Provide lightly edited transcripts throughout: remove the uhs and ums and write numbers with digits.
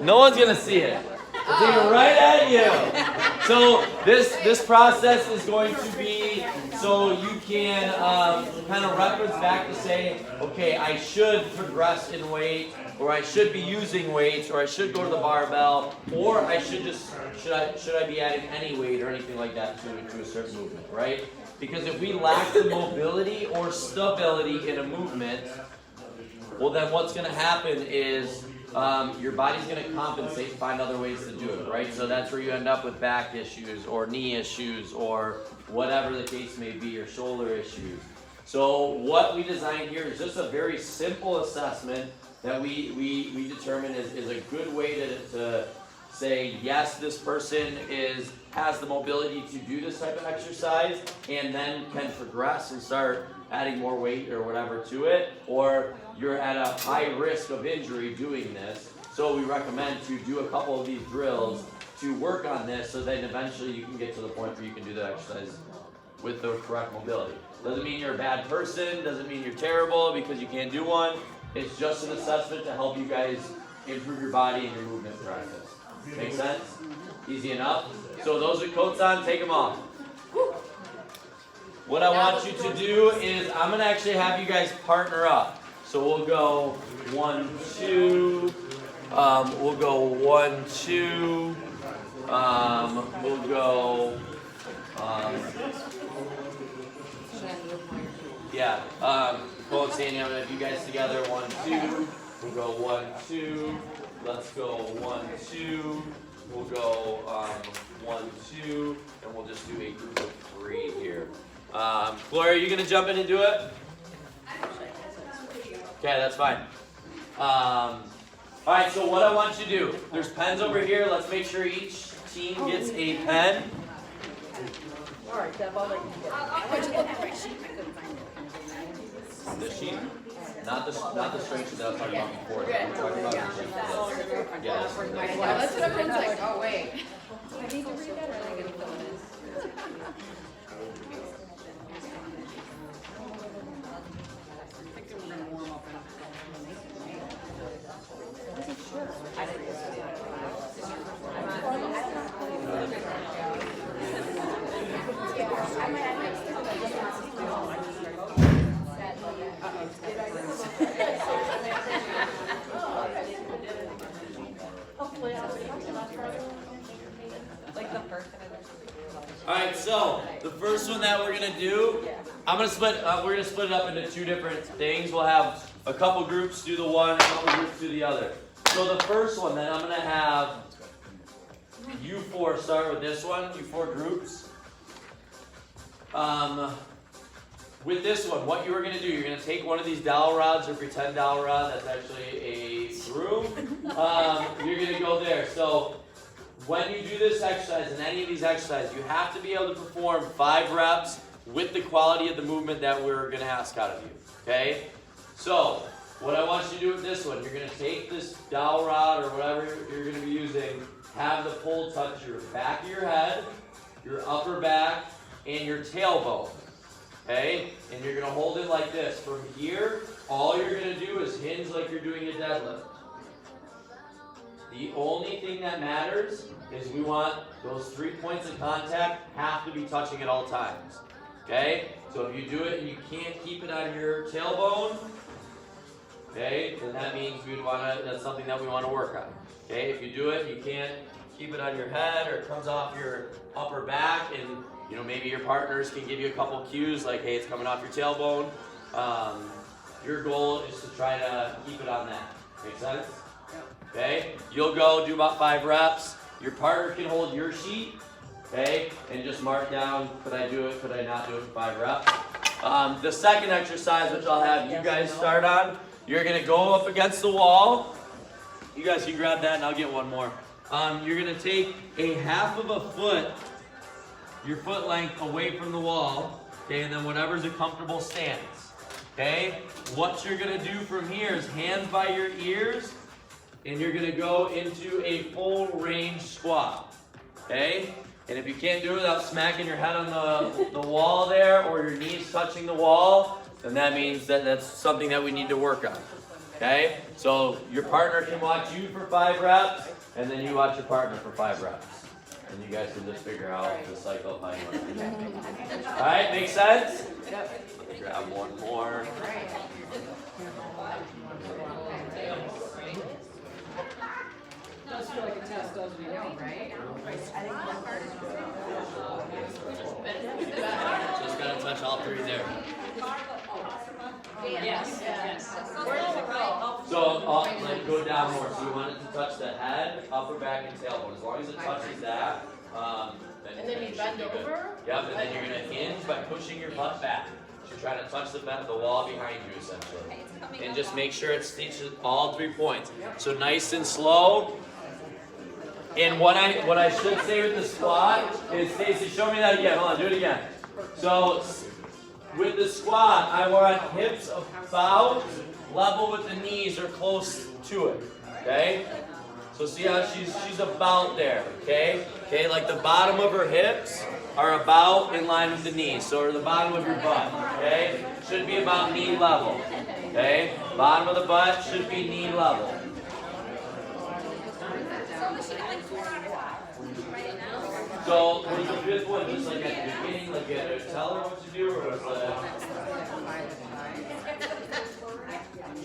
No one's gonna see it. It's aiming right at you. So this process is going to be so you can kind of reference back to say, okay, I should progress in weight, or I should be using weights, or I should go to the barbell, or I should I be adding any weight or anything like that to a certain movement, right? Because if we lack the mobility or stability in a movement, well then what's going to happen is your body's going to compensate and find other ways to do it, right? So that's where you end up with back issues or knee issues or whatever the case may be, or shoulder issues. So what we designed here is just a very simple assessment that we determine is a good way to say, yes, this person has the mobility to do this type of exercise and then can progress and start adding more weight or whatever to it, or you're at a high risk of injury doing this. So we recommend to do a couple of these drills to work on this so then eventually you can get to the point where you can do the exercise with the correct mobility. Doesn't mean you're a bad person, doesn't mean you're terrible because you can't do one. It's just an assessment to help you guys improve your body and your movement practice. Make sense? Easy enough? So those with coats on, take them off. What I want you to do is I'm going to actually have you guys partner up. So we'll go 1, 2. We'll go 1, 2. We'll go. Cole and Sandy, I'm going to have you guys together. 1, 2. We'll go 1, 2. Let's go 1, 2. We'll go 1, 2. And we'll just do a group of 3 here. Gloria, are you going to jump in and do it? Okay, that's fine. Alright, so what I want you to do, there's pens over here. Let's make sure each team gets a pen. Alright, Deb, I'll let you get it. The sheet? Not the strength sheet that I was talking about before. We're talking about the sheet. Yeah. That's what everyone's like, oh wait. I need to read that or am I going to fill this? Alright, so the first one that we're gonna do, we're gonna split it up into 2 different things. We'll have a couple groups do the one, a couple groups do the other. So the first one that I'm gonna have you 4 start with this one, you 4 groups. With this one, what you are gonna do, you're gonna take one of these dowel rods or pretend dowel rod, that's actually a broom. You're gonna go there. So when you do this exercise, in any of these exercises, you have to be able to perform 5 reps with the quality of the movement that we're going to ask out of you, okay? So, what I want you to do with this one, you're going to take this dowel rod or whatever you're going to be using, have the pole touch your back of your head, your upper back, and your tailbone, okay? And you're going to hold it like this. From here, all you're going to do is hinge like you're doing a deadlift. The only thing that matters is we want those 3 points of contact have to be touching at all times. Okay? So if you do it and you can't keep it on your tailbone, okay, then that means that's something that we want to work on. Okay? If you do it and you can't keep it on your head or it comes off your upper back and maybe your partners can give you a couple cues like, hey, it's coming off your tailbone. Your goal is to try to keep it on that. Make sense? Okay, you'll go do about 5 reps. Your partner can hold your sheet, okay, and just mark down, could I do it, could I not do it for 5 reps. The second exercise, which I'll have you guys start on, you're going to go up against the wall. You guys can grab that and I'll get one more. You're going to take a half of a foot, your foot length away from the wall, okay, and then whatever's a comfortable stance, okay? What you're going to do from here is hands by your ears, and you're going to go into a full range squat, okay? And if you can't do it without smacking your head on the wall there or your knees touching the wall, then that means that that's something that we need to work on. Okay? So your partner can watch you for 5 reps, and then you watch your partner for 5 reps. And you guys can just figure out the cycle of how you want to do that. Alright, make sense? Yep. Grab one more. Does feel like a test, doesn't it? Right? Just gotta touch all 3 there. Yes. So let go down more. So you want it to touch the head, upper back, and tailbone. As long as it touches that, then you bend over. Yep, and then you're gonna hinge by pushing your butt back. So try to touch the wall behind you essentially, and just make sure it stitches all 3 points. So nice and slow. And what I should say with the squat is, Stacy, show me that again. Hold on, do it again. So with the squat, I want hips about level with the knees or close to it. Okay? So see how she's about there. Okay? Okay, like the bottom of her hips are about in line with the knees. So are the bottom of your butt. Okay? Should be about knee level. Okay? Bottom of the butt should be knee level. So, was the fifth one just like at the beginning, like you had to tell her what to do, or was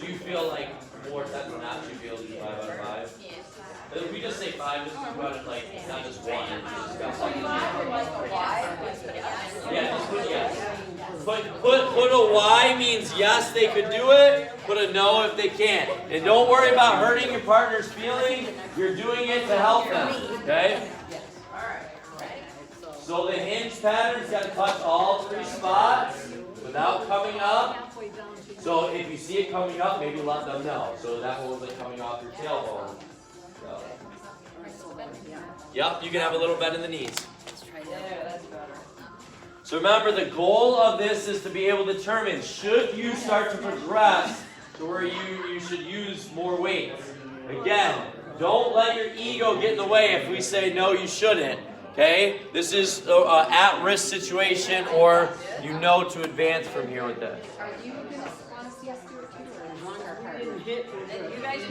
do you feel like more times than not you feel to do 5 out of 5? If we just say 5, just about it like not just 1, just got something. Yeah, just put yes. Put a Y means yes, they could do it. Put a no if they can't. And don't worry about hurting your partner's feelings. You're doing it to help them. Okay? So the hinge pattern's got to touch all 3 spots without coming up. So if you see it coming up, maybe let them know. So that one was like coming off your tailbone. So. Yep, you can have a little bend in the knees. So remember, the goal of this is to be able to determine, should you start to progress to where you should use more weight. Again, don't let your ego get in the way if we say no, you shouldn't. Okay? This is an at-risk situation, or you know to advance from here with this. Are you going to want to see us do it too, or longer part?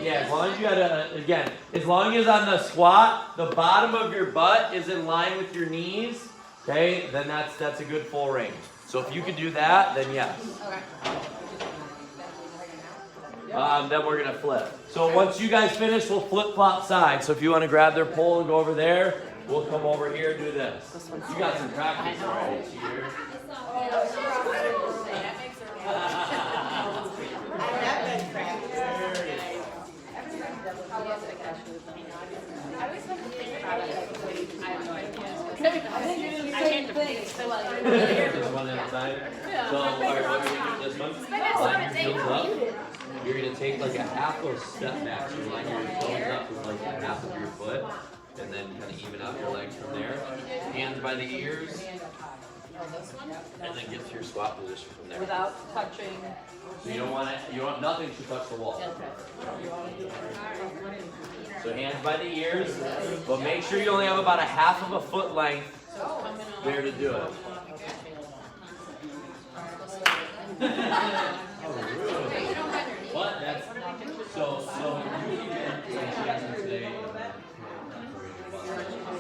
Yeah, as long as you again, as long as on the squat, the bottom of your butt is in line with your knees, okay, then that's a good full range. So if you could do that, then yes. Okay. Then we're gonna flip. So once you guys finish, we'll flip-flop sides. So if you want to grab their pole and go over there, we'll come over here and do this. You got some practice already, cheater. Just one at a time. So, alright, what are we gonna do this one? Line your heels up. You're gonna take like a half of step back. So line your toes up with like a half of your foot, and then kind of even out your legs from there. Hands by the ears, and then get to your squat position from there. Without touching. So you don't want nothing to touch the wall. So hands by the ears, but make sure you only have about a half of a foot length there to do it. What? That's so you can today.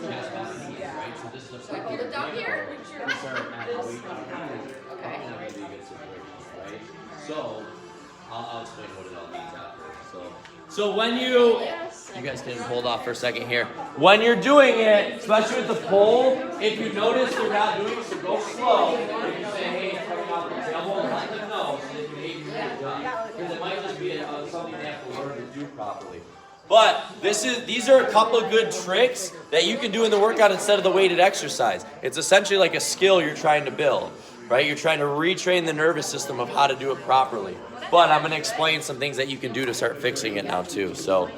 Right? So this is a Hold it down here? Okay. Right? So I'll explain what it all means after. So when you guys can hold off for a second here. When you're doing it, especially with the pole, if you notice they're not doing it, so go slow. If you say, hey, it's coming off the tailbone, let them know so they can maybe get it done. Because it might just be something they have to learn to do properly. But these are a couple of good tricks that you can do in the workout instead of the weighted exercise. It's essentially like a skill you're trying to build, right? You're trying to retrain the nervous system of how to do it properly. But I'm going to explain some things that you can do to start fixing it now too. So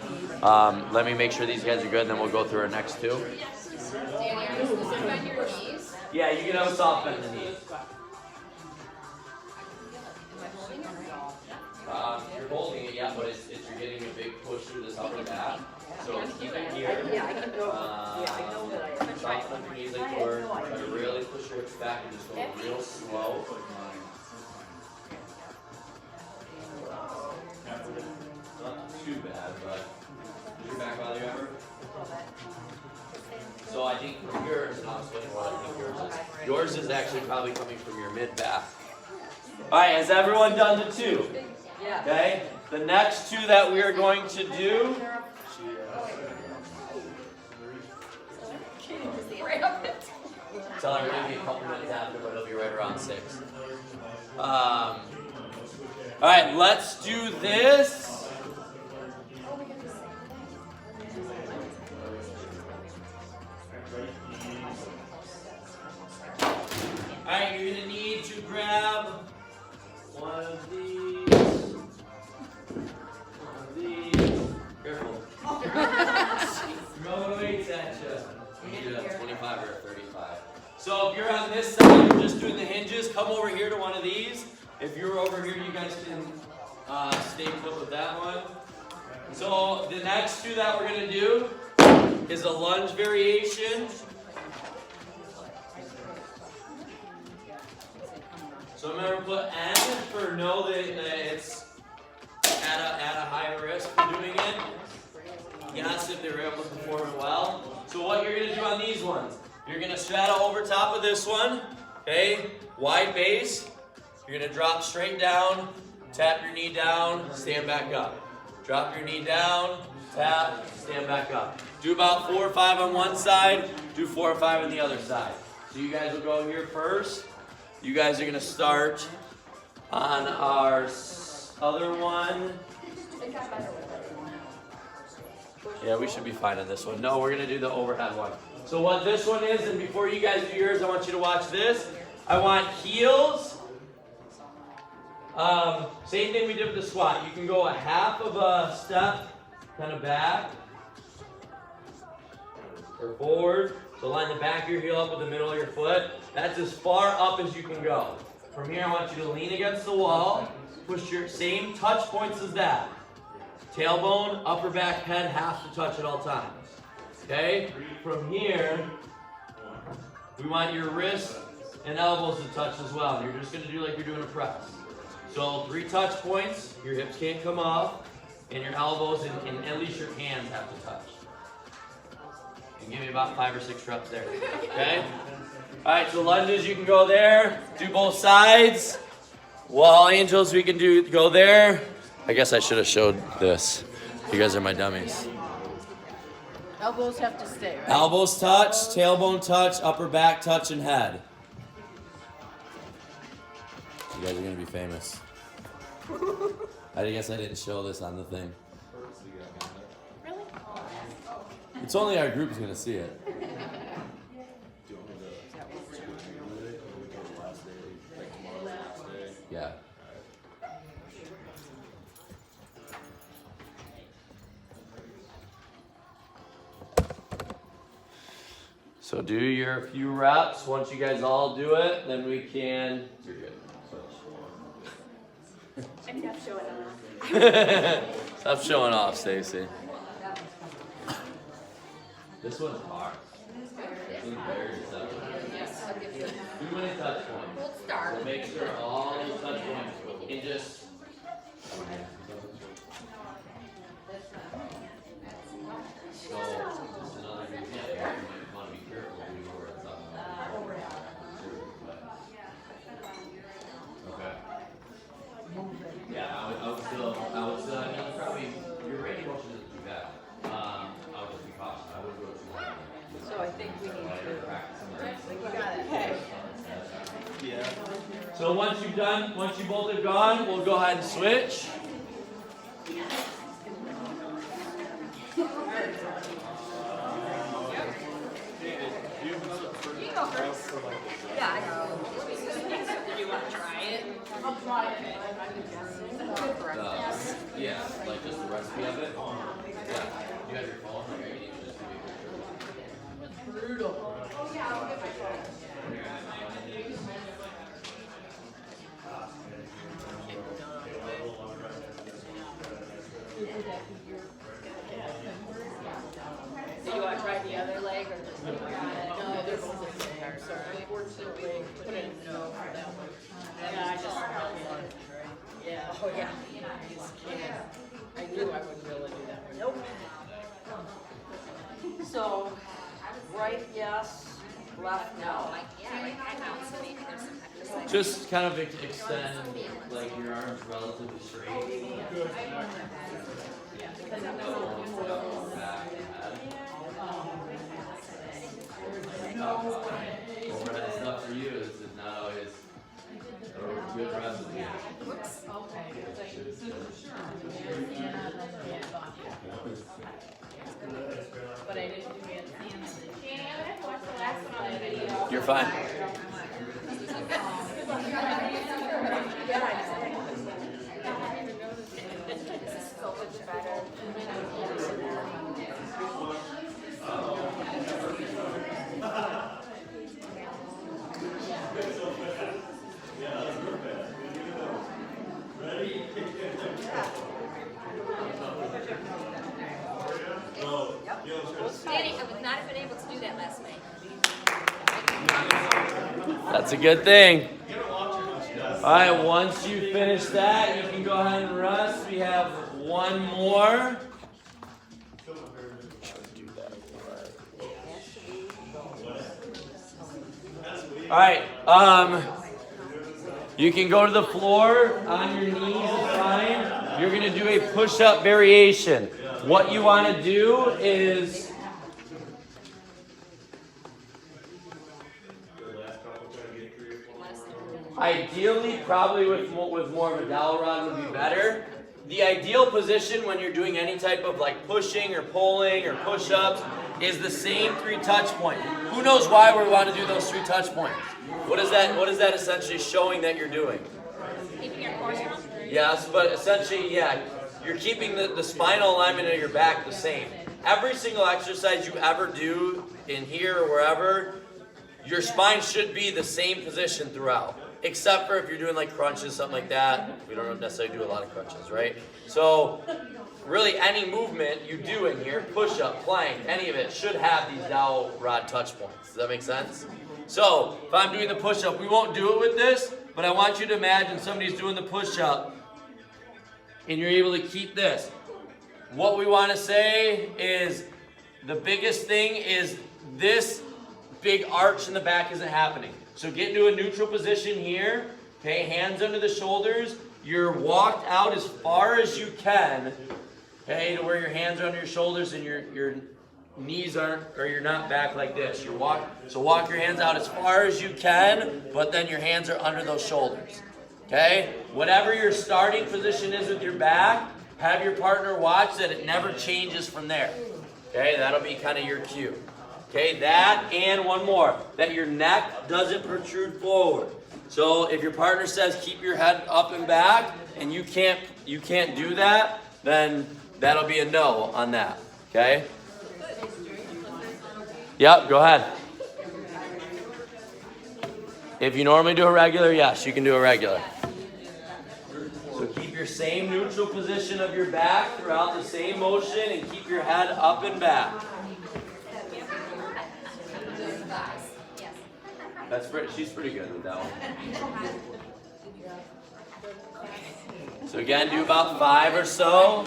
let me make sure these guys are good, and then we'll go through our next 2. Yeah, you can have a soft bend in the knees. You're holding it, yeah, but you're getting a big push through this upper back. So keep it here. Soften up your knees like forward. Try to really push your hips back and just go real slow. too bad, but does your back bother you ever? So I think yours, and I'll explain what I think yours is. Yours is actually probably coming from your mid back. All right, has everyone done the 2? Yeah. Okay. The next 2 that we are going to do. Tell her we're gonna be a couple minutes after, but it'll be right around 6. All right, let's do this. All right, you're gonna need to grab one of these. Careful. Throw weights at you. You need a 25 or a 35. So if you're on this side, you're just doing the hinges, come over here to one of these. If you're over here, you guys can stay put with that one. So the next 2 that we're going to do is a lunge variation. So remember, put N for know that it's at a high risk for doing it. Yes, if they were able to perform it well. So what you're going to do on these ones, you're going to straddle over top of this one, okay? Wide base. You're going to drop straight down, tap your knee down, stand back up. Drop your knee down, tap, stand back up. Do about 4 or 5 on one side, do 4 or 5 on the other side. So you guys will go here first. You guys are going to start on our other one. Yeah, we should be fine on this one. No, we're going to do the overhead one. So what this one is, and before you guys do yours, I want you to watch this. I want heels. Same thing we did with the squat. You can go a half of a step, kind of back, or forward. So line the back of your heel up with the middle of your foot. That's as far up as you can go. From here, I want you to lean against the wall. Push your same touch points as that. Tailbone, upper back, head has to touch at all times. Okay? From here, we want your wrists and elbows to touch as well. You're just going to do like you're doing a press. So 3 touch points, your hips can't come off, and your elbows and at least your hands have to touch. And give me about 5 or 6 reps there. Okay? Alright, so lunges, you can go there. Do both sides. Wall angels, we can go there. I guess I should have showed this. You guys are my dummies. Elbows have to stay, right? Elbows touch, tailbone touch, upper back touch, and head. You guys are going to be famous. I guess I didn't show this on the thing. Really? It's only our group's going to see it. Yeah. So do your few reps. Once you guys all do it, then we can. You're good. I'm not showing off. Stop showing off, Stacy. This one's hard. This one's very deceptive. Yes, I'll give you that. Too many touch points. We'll start. So make sure all these touch points can just. So, just another good tip. You might want to be careful who you are on Okay. Yeah, I would still, I mean, probably, your range of motion isn't too bad. I would just be cautious. I wouldn't go too hard. So I think we need to. We got it. Okay. Yeah. So once you both have gone, we'll go ahead and switch. Yeah, I know. Do you want to try it? I'll try it. Yeah, like just the recipe of it. Yeah. You have your phone, or you need to just give me a picture. It's brutal. Oh yeah, I'll give it a try. Do you want to try the other leg or just leave it? No, they're both the same. So unfortunately, put in no for that one. And I just, yeah, oh yeah. You just can't. I knew I wouldn't be able to do that. Nope. So, right yes, left no. Yeah, like head mounts, so maybe there's some exercise. Just kind of extend like your arms relatively straight. Overhead stuff for you is not always a good recipe. But I didn't do handstands. What's the last one on the video? You're fine. So much better. Danny, I would not have been able to do that last night. That's a good thing. Alright, once you finish that, you can go ahead and rest. We have one more. Alright, you can go to the floor on your knees, it's fine. You're gonna do a push-up variation. What you wanna do is ideally, probably with more of a dowel rod would be better. The ideal position when you're doing any type of like pushing or pulling or push-ups is the same 3 touch points. Who knows why we want to do those 3 touch points? What is that essentially showing that you're doing? Keeping your core strong. Yes, but essentially, yeah, you're keeping the spinal alignment of your back the same. Every single exercise you ever do in here or wherever, your spine should be the same position throughout. Except for if you're doing like crunches, something like that. We don't necessarily do a lot of crunches, right? So really any movement you do in here, push-up, plank, any of it, should have these dowel rod touch points. Does that make sense? So if I'm doing the push-up, we won't do it with this, but I want you to imagine somebody's doing the push-up and you're able to keep this. What we want to say is the biggest thing is this big arch in the back isn't happening. So get into a neutral position here, okay, hands under the shoulders. You're walked out as far as you can, okay, to where your hands are under your shoulders and your knees aren't, or you're not back like this. So walk your hands out as far as you can, but then your hands are under those shoulders, okay? Whatever your starting position is with your back, have your partner watch that it never changes from there, okay? That'll be kind of your cue. Okay, that and one more, that your neck doesn't protrude forward. So if your partner says keep your head up and back and you can't do that, then that'll be a no on that. Okay? Yep, go ahead. If you normally do a regular, yes, you can do a regular. So keep your same neutral position of your back throughout the same motion and keep your head up and back. She's pretty good with that one. So again, do about 5 or so.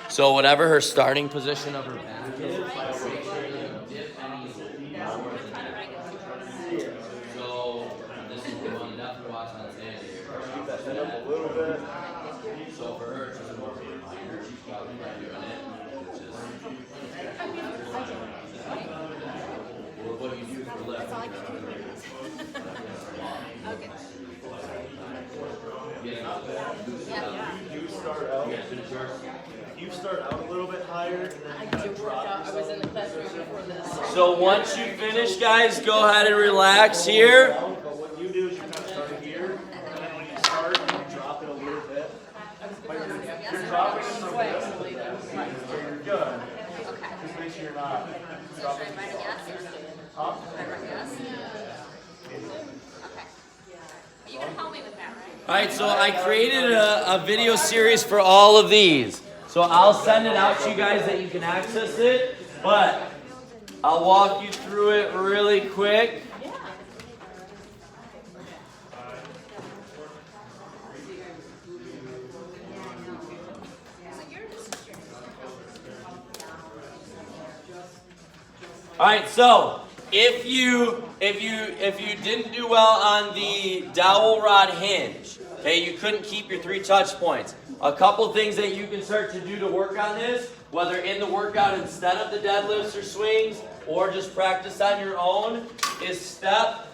So whatever her starting position of her back is, make sure you dip any lower than that. So this is the one definitely watch on Sandy here. Keep that head up a little bit. So for her, it's just more of a reminder. She's probably not doing it. It's just what you do for lift. Okay. You start out a little bit higher and then you kind of drop I was in the classroom before this. So once you finish, guys, go ahead and relax here. But what you do is you kind of start here, and then when you start, you drop it a little bit. But you're dropping it from this, so you're good. Just make sure you're not dropping it. Huh? You can help me with that, right? All right, so I created a video series for all of these. So I'll send it out to you guys that you can access it, but I'll walk you through it really quick. All right, so if you didn't do well on the dowel rod hinge, okay, you couldn't keep your 3 touch points. A couple things that you can start to do to work on this, whether in the workout instead of the deadlifts or swings, or just practice on your own, is step,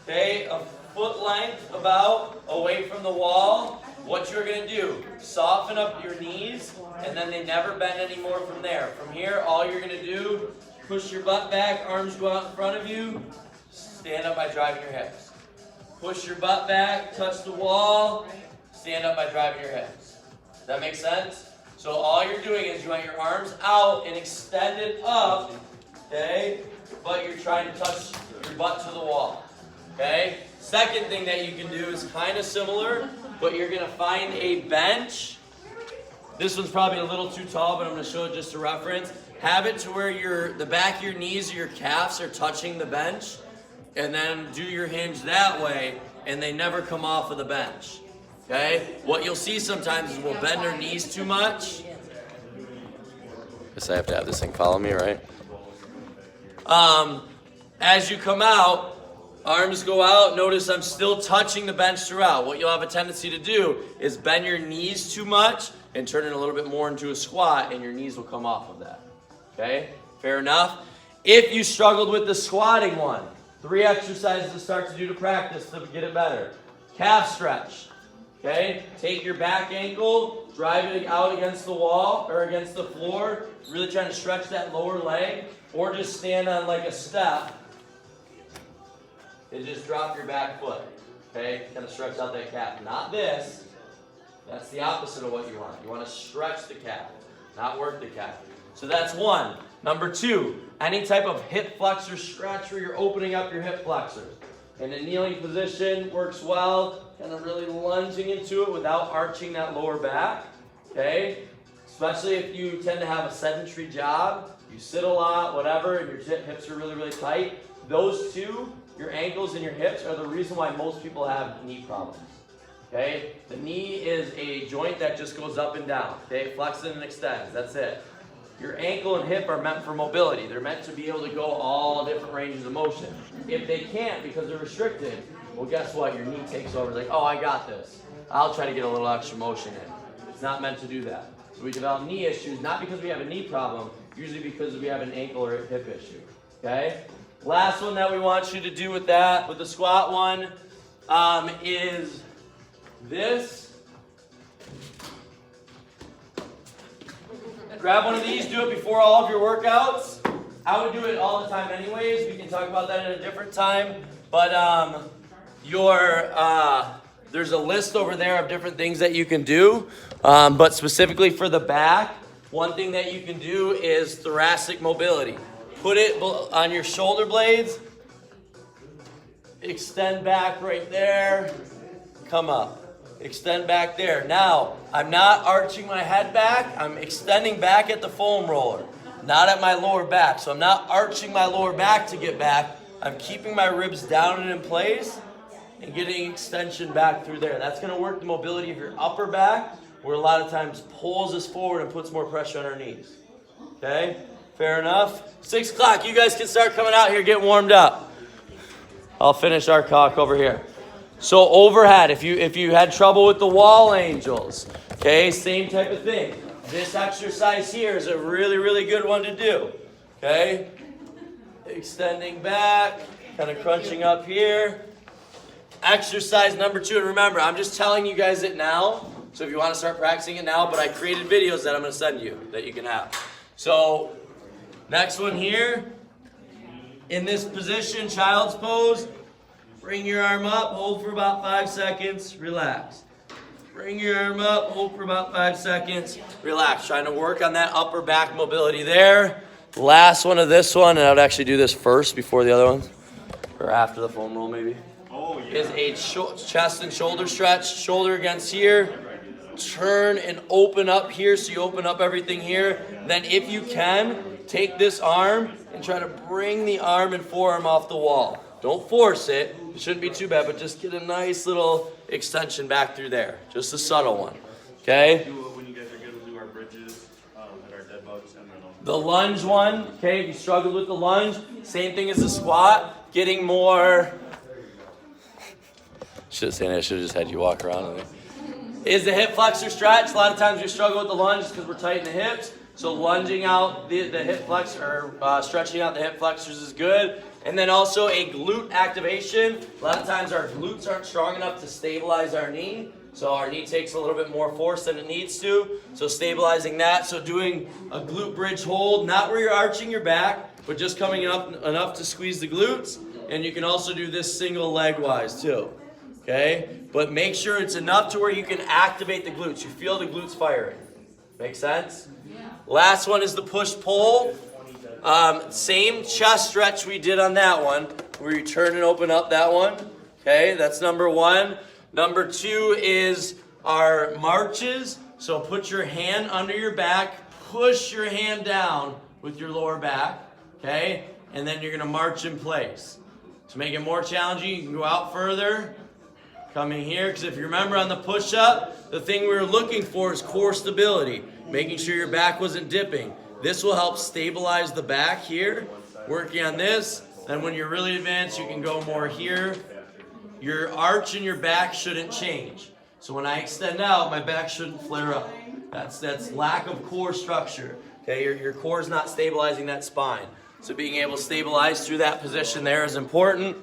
okay, a foot length about away from the wall. What you're going to do, soften up your knees, and then they never bend anymore from there. From here, all you're going to do, push your butt back, arms go out in front of you, stand up by driving your hips. Push your butt back, touch the wall, stand up by driving your hips. Does that make sense? So all you're doing is you want your arms out and extended up, okay? But you're trying to touch your butt to the wall, okay? Second thing that you can do is kind of similar, but you're gonna find a bench. This one's probably a little too tall, but I'm gonna show it just a reference. Have it to where the back of your knees or your calves are touching the bench, and then do your hinge that way, and they never come off of the bench. Okay? What you'll see sometimes is we'll bend our knees too much. Guess I have to have this thing follow me, right? As you come out, arms go out. Notice I'm still touching the bench throughout. What you'll have a tendency to do is bend your knees too much and turn it a little bit more into a squat, and your knees will come off of that. Okay? Fair enough? If you struggled with the squatting one, 3 exercises to start to do to practice to get it better. Calf stretch. Okay? Take your back ankle, drive it out against the wall or against the floor, really trying to stretch that lower leg, or just stand on like a step and just drop your back foot. Okay? Kind of stretch out that calf. Not this. That's the opposite of what you want. You want to stretch the calf, not work the calf. So that's one. Number 2, any type of hip flexor stretch where you're opening up your hip flexors. In a kneeling position works well, kind of really lunging into it without arching that lower back, okay? Especially if you tend to have a sedentary job, you sit a lot, whatever, and your hips are really, really tight. Those two, your ankles and your hips, are the reason why most people have knee problems, okay? The knee is a joint that just goes up and down, okay? Flexes and extends, that's it. Your ankle and hip are meant for mobility. They're meant to be able to go all different ranges of motion. If they can't because they're restricted, well, guess what? Your knee takes over. It's like, oh, I got this. I'll try to get a little extra motion in. It's not meant to do that. So we develop knee issues, not because we have a knee problem, usually because we have an ankle or a hip issue. Okay? Last one that we want you to do with that, with the squat one, is this. Grab one of these, do it before all of your workouts. I would do it all the time anyways. We can talk about that at a different time. But there's a list over there of different things that you can do. But specifically for the back, one thing that you can do is thoracic mobility. Put it on your shoulder blades. Extend back right there. Come up. Extend back there. Now, I'm not arching my head back. I'm extending back at the foam roller, not at my lower back. So I'm not arching my lower back to get back. I'm keeping my ribs down and in place and getting extension back through there. That's going to work the mobility of your upper back, where a lot of times pulls us forward and puts more pressure on our knees. Okay? Fair enough? 6 o'clock. You guys can start coming out here, get warmed up. I'll finish our talk over here. So overhead, if you had trouble with the wall angels, okay, same type of thing. This exercise here is a really, really good one to do, okay? Extending back, kind of crunching up here. Exercise number 2, and remember, I'm just telling you guys it now, so if you want to start practicing it now, but I created videos that I'm going to send you that you can have. So, next one here, in this position, child's pose. Bring your arm up, hold for about 5 seconds, relax. Bring your arm up, hold for about 5 seconds, relax. Trying to work on that upper back mobility there. Last one of this one, and I would actually do this first before the other ones, or after the foam roll maybe, is a chest and shoulder stretch. Shoulder against here. Turn and open up here, so you open up everything here. Then if you can, take this arm and try to bring the arm and forearm off the wall. Don't force it. It shouldn't be too bad, but just get a nice little extension back through there. Just a subtle one. Okay? When you guys are good, we'll do our bridges at our dead bug. The lunge one, okay, if you struggled with the lunge, same thing as the squat, getting more, should have just had you walk around with me. Is the hip flexor stretch. A lot of times we struggle with the lunge because we're tight in the hips. So lunging out the hip flexor, or stretching out the hip flexors is good. And then also a glute activation. A lot of times our glutes aren't strong enough to stabilize our knee. So our knee takes a little bit more force than it needs to. So stabilizing that. So doing a glute bridge hold, not where you're arching your back, but just coming up enough to squeeze the glutes. And you can also do this single leg wise too. Okay? But make sure it's enough to where you can activate the glutes. You feel the glutes firing. Make sense? Last one is the push-pull. Same chest stretch we did on that one, where you turn and open up that one. Okay, that's number one. Number two is our marches. So put your hand under your back, push your hand down with your lower back. Okay, and then you're going to march in place. To make it more challenging, you can go out further. Coming here, because if you remember on the push-up, the thing we were looking for is core stability, making sure your back wasn't dipping. This will help stabilize the back here, working on this. And when you're really advanced, you can go more here. Your arch in your back shouldn't change. So when I extend out, my back shouldn't flare up. That's lack of core structure. Okay, your core is not stabilizing that spine. So being able to stabilize through that position there is important.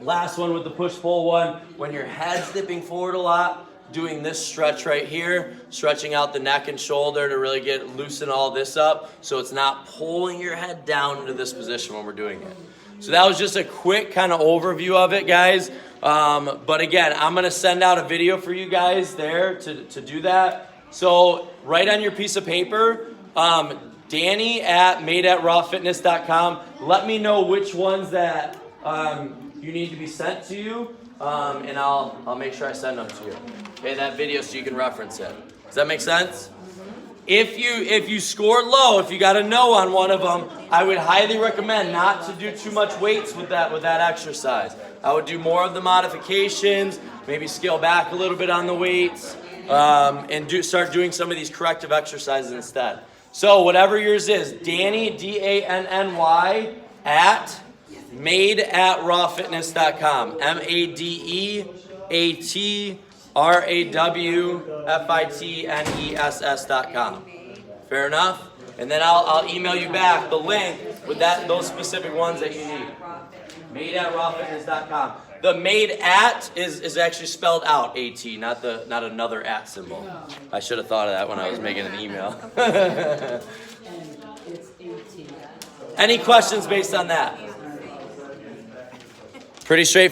Last one with the push-pull one, when your head's dipping forward a lot, doing this stretch right here, stretching out the neck and shoulder to really loosen all this up so it's not pulling your head down into this position when we're doing it. So that was just a quick kind of overview of it, guys. But again, I'm going to send out a video for you guys there to do that. So write on your piece of paper, Danny at madeatrawfitness.com. Let me know which ones that you need to be sent to you, and I'll make sure I send them to you. Okay, that video so you can reference it. Does that make sense? If you scored low, if you got a no on one of them, I would highly recommend not to do too much weights with that exercise. I would do more of the modifications, maybe scale back a little bit on the weights, and start doing some of these corrective exercises instead. So whatever yours is, Danny, DANNY, at madeatrawfitness.com. madeatrawfitness.com. Fair enough? And then I'll email you back the link with those specific ones that you need. madeatrawfitness.com. The made at is actually spelled out AT, not another at symbol. I should have thought of that when I was making an email. Any questions based on that? Pretty straightforward.